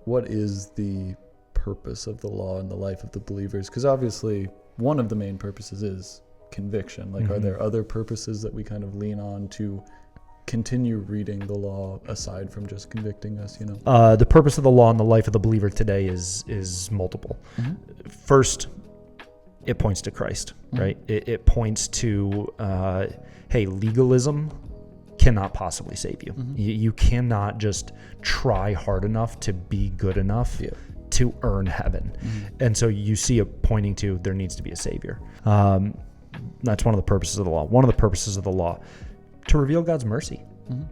What is the purpose of the law in the life of the believers? Because obviously one of the main purposes is conviction. Like, are there other purposes that we kind of lean on to continue reading the law aside from just convicting us, The purpose of the law in the life of the believer today is multiple. First, it points to Christ, right? It points to, hey, legalism cannot possibly save you. You cannot just try hard enough to be good enough to earn heaven. And so you see it pointing to there needs to be a savior. That's one of the purposes of the law. One of the purposes of the law, to reveal God's mercy.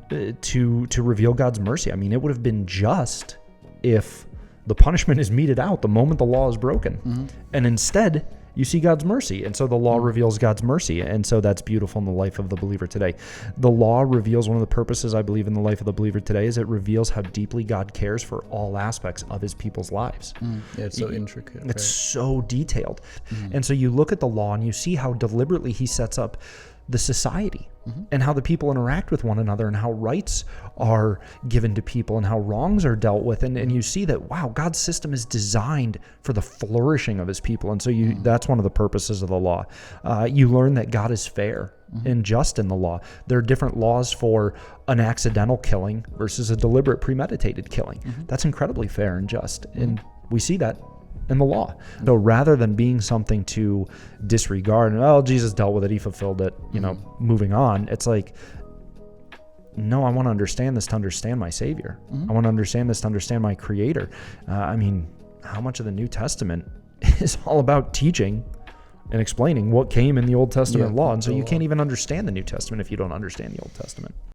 To reveal God's mercy. I mean, it would have been just if the punishment is meted out the moment the law is broken. And instead, you see God's mercy. And so the law reveals God's mercy. And so that's beautiful in the life of the believer today. The law reveals one of the purposes, I believe, in the life of the believer today is it reveals how deeply God cares for all aspects of his people's lives. Yeah, it's so intricate. It's so detailed. And so you look at the law and you see how deliberately he sets up the society and how the people interact with one another and how rights are given to people and how wrongs are dealt with. And you see that, wow, God's system is designed for the flourishing of his people. And so that's one of the purposes of the law. You learn that God is fair and just in the law. There are different laws for an accidental killing versus a deliberate premeditated killing. That's incredibly fair and just. And we see that in the law. So rather than being something to disregard and, oh, Jesus dealt with it, he fulfilled it, moving on, it's like, no, I want to understand this to understand my Savior. I want to understand this to understand my Creator. I mean, how much of the New Testament is all about teaching and explaining what came in the Old Testament law? And so you can't even understand the New Testament if you don't understand the Old Testament.